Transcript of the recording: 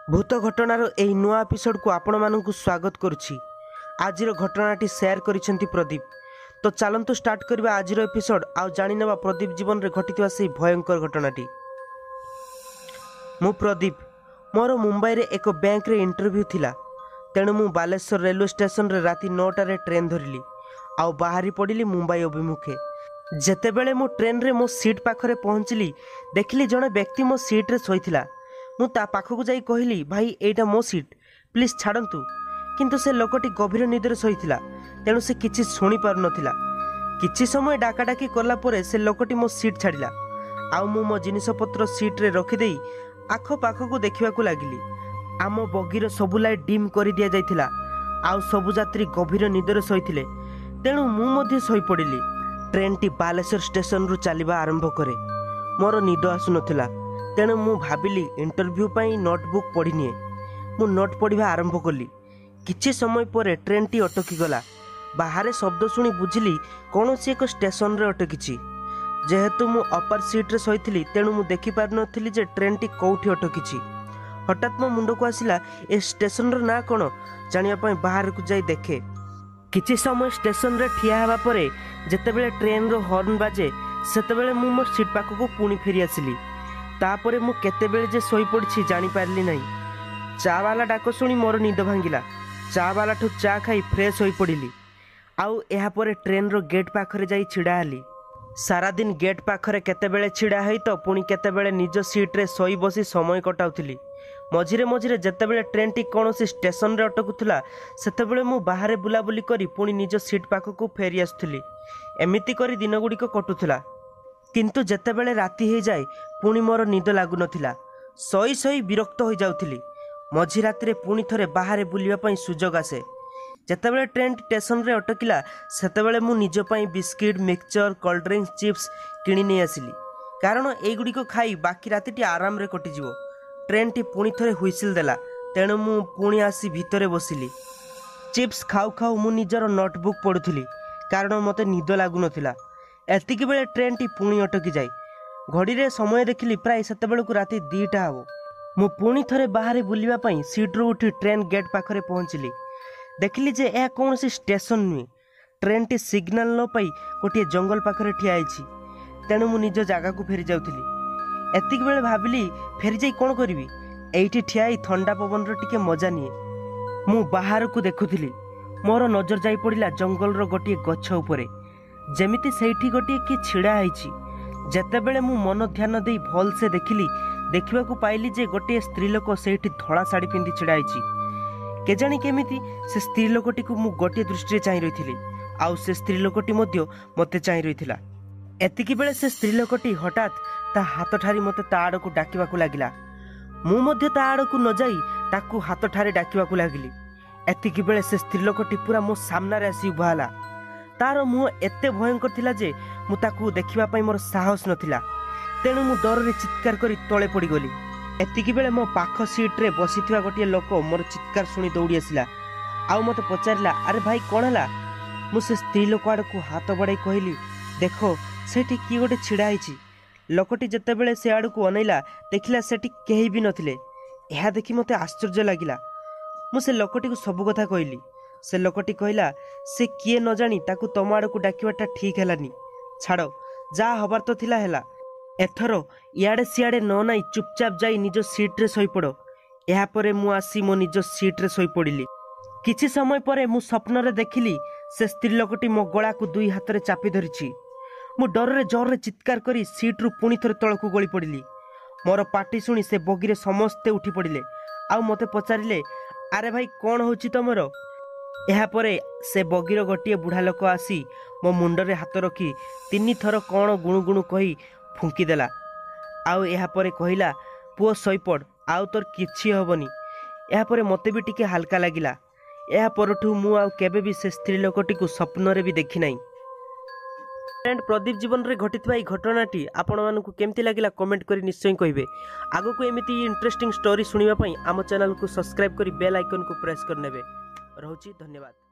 भूत घटनार यही नुआ एपिसोड को आपण मानक स्वागत करुछि। आजिर घटनाटी शेयर करिसेंती प्रदीप। तो चलतु स्टार्ट करबा आजिर एपिसोड आ जानि नेबा प्रदीप जीवन रे घटितवा से भयंकर घटनाटी। मु प्रदीप, मोर मुंबई रे एक बैंक रे इंटरव्यू थिला। तेणु मु बालेश्वर रेलवे स्टेशन रे राति 9टा रे ट्रेन धरली आ बाहरी पड़िली मुंबई अभिमुखे। जेतेबेले मु ट्रेन रे मो सीट पाखरे पहुंचली देखली जणे व्यक्ति मो सीट रे सोईथिला। मु ता पाखकु जाई कहली, भाई एटा मो सीट, प्लीज छाड़ंतु। किंतु से लोकटी गभीर निदरे सोईथिला, तेणु से किछि सुनी पार नथिला। किछि समय डाकाडाकी करला परे से लोकटी मो सीट छाड़िला। आउ मु मो जिनिसपत्र सीट रे रखी देई आख पाखकु देखिबाकू लागिली। आम बगीर सबु लाइट डिम करि दिया जाइथिला। आउ सबु यात्री गभीर निदरे सोईथिले, तेणु मु मध्ये सोई पड़िली। ट्रेन टी बालेश्वर स्टेशन रु चलिबा आरंभ करे। मोर निद आसु नथिला, तेणु मु भाबिली इंटरव्यू पाई नोटबुक पढ़ी निए। मु नोट पढ़ा आरंभ कली। किछि समय परे ट्रेन टी अटकी गला। बाहर शब्द शुणी बुझिली कौन सी एक स्टेशन रे अटकिछि। जेहेतु मु अपर सीट रे सोईथिली, तेणु मु देखि पार नथिली जे ट्रेन टी कोठी अटकिछि। हठात मो मुंड को आसिला ए स्टेशन रो ना कोन जानिया पई बाहर को जाई देखे। किछि समय स्टेशन रे ठिया हेबा परे जेतेबेले ट्रेन रो हॉर्न बाजे सेतेबेले मु मो सीट पाखकु पुणी फेरी आसिली। तापरे मु केतेबेले जे सोई पड़छि जानि पारली नाही। चा वाला डाक सुनी मोर निद भांगिला। चा वाला ठु चा खाई फ्रेश होई पड़िली। आउ एहा परे ट्रेन रो गेट पाखरे जाई छिड़ा हली। सारा दिन गेट पाखरे केतेबेले छिड़ा हई तो पुणी केतेबेले निज सीट रे सोई बसी समय कटाउथिली। मझिरे मझिरे जेतेबेले ट्रेन टी कोनोसी स्टेशन रे अटकुथुला सेतेबेले मु बाहरे बुलाबुली करी पुणी निज सीट पाखकु फेरी आसुथिली। एमिति करी दिन गुड़िक कटुथुला। किंतु जेतेबेले राति हो जाए पुणी मोर निद लागु नथिला। सोई सोई विरक्त हो जाउथिली। मझि राति रे पुणी थरे बाहरे बुलिबा पई सुजोग आसे। जेतेबेले ट्रेन स्टेशन रे अटकिला सेतेबेले मु निज पई biscuit, mixture, cold drinks, chips किणी नै आसिली। कारण एई गुड़िक खाई बाकी रातिटी आराम रे कटि जिवो। ट्रेन टी पुणी थरे हुइसिल देला, तेणु मु पुणी आसी भितरे बसिली। चिप्स खाऊ खाऊ मु निजर नोटबुक पढ़ुथिली, कारण मते निद लागु नथिला। एतिकी बेले ट्रेन टी पुणी अटकी जाए। घड़ी रे समय देखिली प्राय सेतेबेलकु राति 2टा हबो। मु पुणी थरे बाहरे बुलिबा पई सीट रो उठी ट्रेन गेट पाखरे पहुंचली। देखिली जे यह कौन सी स्टेशन नुहे। ट्रेन टी सिग्नल न पाई गोटे जंगल पाखरे ठिया आइछि। तेणु मु निज जागा को फेरी जाउथिली। एतिकी बेले भाबिली फेरी जाई कोन करबी। एइठी ठियाई ठंडा पवन रो टिके मजा निए। मु बाहर को देखुथिली। मोर नजर जाई पड़िला जंगल रो गोटे गछ उपरे। जेमिति सेठी गोटे कि छिड़ा आइछि। जेतेबेले मु मन ध्यान देई भल से देखिली, देखिबाकू पाइली जे गोटे स्त्री लोक सेठी धड़ा साड़ी पिंधि छिड़ा आइछि। केजानी केमिति से स्त्री लोकटी को मु गोटे दृष्टि चाहि रहिथिली। आउ से स्त्री लोकटी मध्य मते चाहि रहिथिला। एतिकी बेले से स्त्री लोकटी हठात ता हाथ ठारी मते ता आड़कू डाकिबाकू लागिला। मु मध्य ता आड़कू न जाई ताकू हाथ ठारे डाकिबाकू लागिली। एतिकी बेले से स्त्री लोकटी पूरा मो सामना रे आसी उभा हला। तार मुह एते भयंकर थिला जे मु ताकू देखिबा पई मोर साहस नथिला। तेणु मु डर रे चित्कार करी तळे पड़ी गली। एतिकी बेले मो पाख सीट रे बसिथिबा गोटे लोक मोर चित्कार सुनी दौड़ी आसिला। आउ मते पचारिला, अरे भाई कोन हला? मु से स्त्री लोक आड़कू हाथ बड़ाई कहली, देखो सेठी की गोटे छिड़ा आइछि। लोकटी जेतेबेले से आड़कू अनैला देखिला सेठी केही भी नथिले। एहा देखि मते आश्चर्य लागिला। मु से लोकटी को सब कथा कहली। से लोकटी कहला, से किए न जानी ताकू तम आड़कू डाकिबाटा ठीक हेलानी। छाड़ो, जा हबार तो थिला हेला। एथरो इयाडे सियाडे न नाई चुपचाप जाई निज सीट रे सोई पड़ो। एहा परे मु आसी मो निज सीट रे सोई पड़िली। किछि समय परे मु स्वप्न रे देखिली से स्त्री लोकटी मो गळा को दुई हाथ रे चापी धरिछि। मु डर रे जोर रे चित्कार करी सीट रु पुणी थरे तळकू गली पड़िली। मोर पाटी सुनी से बगीरे समस्ते उठी पड़िले। आउ मते पचारिले, अरे भाई कोन होछि तमरो? एहा परे से बगीर गोटे बुढ़ा लोक आसी मो मुंडरे हाथ रखी 3 थर कौन गुणु गुणु कही फुंकीदेला। आउ एहा परे कहिला, पुओ शोइपड़, आउ तोर किछि हबनी। एहा परे मते भी टिके हल्का लागिला। एहा परठु मु आउ केबे भी से स्त्री लोकटी को स्वप्न रे भी देखि नाही। फ्रेंड, प्रदीप जीवन रे घटितबा ई घटनाटी आपण मानकु केमति लागिला कमेंट करी निश्चय कहिबे। आगो को एमिति इंटरेस्टिंग स्टोरी सुनिबा पई आम चैनल को सब्सक्राइब करी बेल आइकन को प्रेस कर नेबे। रहउची, धन्यवाद।